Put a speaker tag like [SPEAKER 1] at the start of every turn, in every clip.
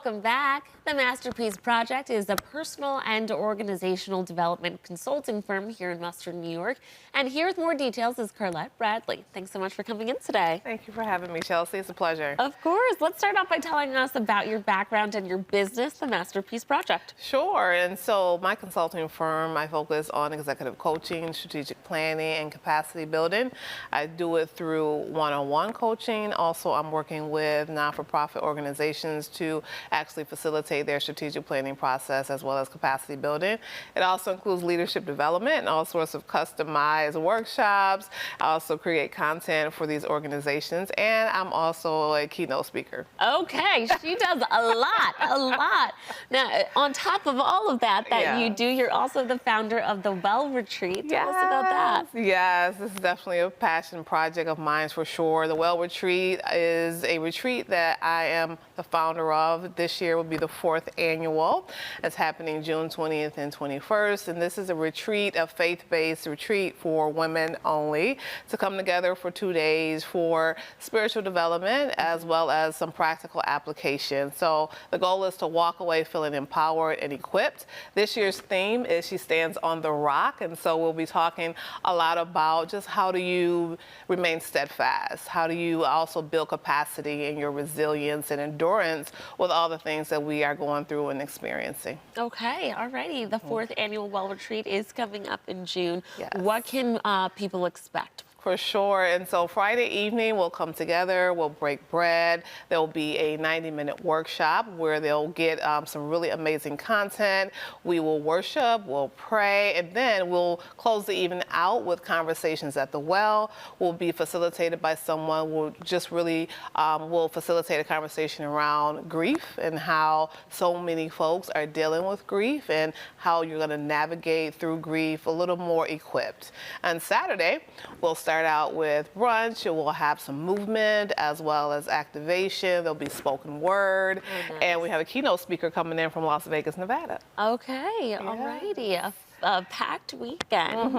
[SPEAKER 1] welcome back. The Masterpiece Project is a personal and organizational development consulting firm here in Western New York. And here with more details is Carlette Bradley. Thanks so much for coming in today.
[SPEAKER 2] Thank you for having me, Chelsea. It's a pleasure.
[SPEAKER 1] Of course. Let's start off by telling us about your background and your business, the Masterpiece Project.
[SPEAKER 2] Sure. And so my consulting firm, I focus on executive coaching, strategic planning, and capacity building. I do it through one-on-one coaching. Also, I'm working with non-for-profit organizations to actually facilitate their strategic planning process as well as capacity building. It also includes leadership development and all sorts of customized workshops. I also create content for these organizations, and I'm also a keynote speaker.
[SPEAKER 1] Okay, she does a lot. Now, on top of all of that you do, you're also the founder of the Well Retreat. Tell us about that.
[SPEAKER 2] Yes, this is definitely a passion project of mine for sure. The Well Retreat is a retreat that I am the founder of. This year will be the 4th annual. It's happening June 20th and 21st, and this is a retreat, a faith-based retreat for women only, to come together for 2 days for spiritual development as well as some practical application. So the goal is to walk away feeling empowered and equipped. This year's theme is She Stands on the Rock, and so we'll be talking a lot about just how do you remain steadfast, how do you also build capacity in your resilience and endurance with all the things that we are going through and experiencing.
[SPEAKER 1] Okay, alrighty. The 4th annual Well Retreat is coming up in June.
[SPEAKER 2] Yes.
[SPEAKER 1] What can people expect?
[SPEAKER 2] For sure. And so Friday evening, we'll come together, we'll break bread. There'll be a 90-minute workshop where they'll get some really amazing content. We will worship, we'll pray, and then we'll close the evening out with conversations at the well. We'll be facilitated by someone who just really will facilitate a conversation around grief and how so many folks are dealing with grief and how you're going to navigate through grief a little more equipped. And Saturday, we'll start out with brunch, and we'll have some movement as well as activation. There'll be spoken word, and we have a keynote speaker coming in from Las Vegas, Nevada.
[SPEAKER 1] Okay, alrighty. A packed weekend.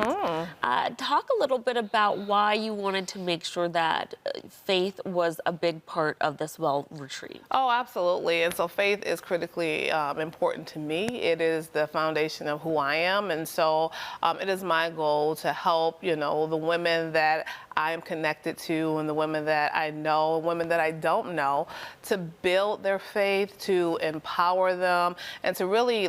[SPEAKER 1] Talk a little bit about why you wanted to make sure that faith was a big part of this Well Retreat.
[SPEAKER 2] Oh, absolutely. And so faith is critically important to me. It is the foundation of who I am. And so it is my goal to help, the women that I am connected to and the women that I know, and women that I don't know, to build their faith, to empower them, and to really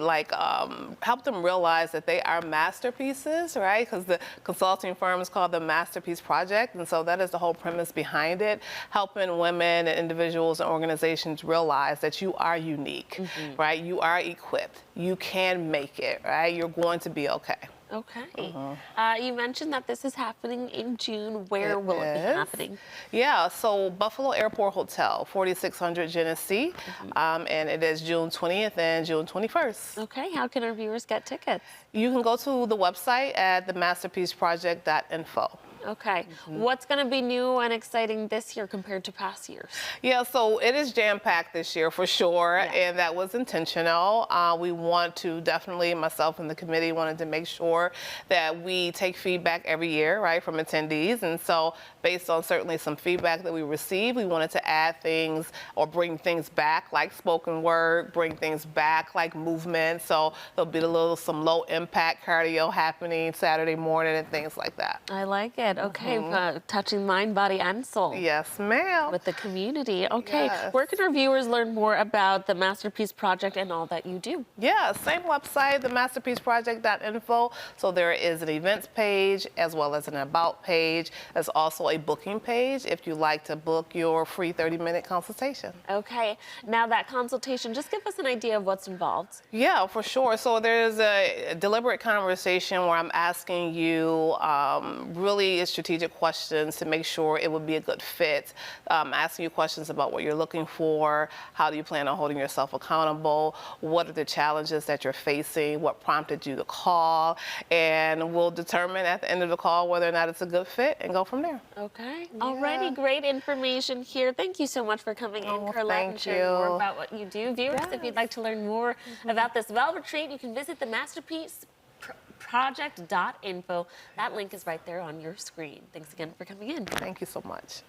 [SPEAKER 2] help them realize that they are masterpieces, right? Because the consulting firm is called the Masterpiece Project, and so that is the whole premise behind it, helping women and individuals and organizations realize that you are unique, right? You are equipped. You can make it, right? You're going to be okay.
[SPEAKER 1] Okay. You mentioned that this is happening in June. Where will it be happening?
[SPEAKER 2] Yeah, so Buffalo Airport Hotel, 4600 Genesee, and it is June 20th and June 21st.
[SPEAKER 1] Okay, how can our viewers get tickets?
[SPEAKER 2] You can go to the website at themasterpieceproject.info.
[SPEAKER 1] Okay. What's going to be new and exciting this year compared to past years?
[SPEAKER 2] Yeah, so it is jam-packed this year for sure, and that was intentional. We want to definitely, myself and the committee wanted to make sure that we take feedback every year, right, from attendees. And so based on certainly some feedback that we received, we wanted to add things or bring things back like spoken word, bring things back like movement. So there'll be some low impact cardio happening Saturday morning and things like that.
[SPEAKER 1] I like it. Okay, touching mind, body, and soul.
[SPEAKER 2] Yes, ma'am.
[SPEAKER 1] With the community. Okay,
[SPEAKER 2] yes.
[SPEAKER 1] Where can our viewers learn more about the Masterpiece Project and all that you do?
[SPEAKER 2] Yeah, same website, themasterpieceproject.info. So there is an events page as well as an about page. There's also a booking page if you'd like to book your free 30-minute consultation.
[SPEAKER 1] Okay, now that consultation, just give us an idea of what's involved.
[SPEAKER 2] Yeah, for sure. So there's a deliberate conversation where I'm asking you really strategic questions to make sure it would be a good fit. Asking you questions about what you're looking for, how do you plan on holding yourself accountable, what are the challenges that you're facing, what prompted you to call, and we'll determine at the end of the call whether or not it's a good fit and go from there.
[SPEAKER 1] Okay. Yeah. Already great information here. Thank you so much for coming in, Carlette, and sharing more about what you do. Viewers, if you'd like to learn more about this Well Retreat, you can visit the Masterpiece Project.info. That link is right there on your screen. Thanks again for coming in.
[SPEAKER 2] Thank you so much.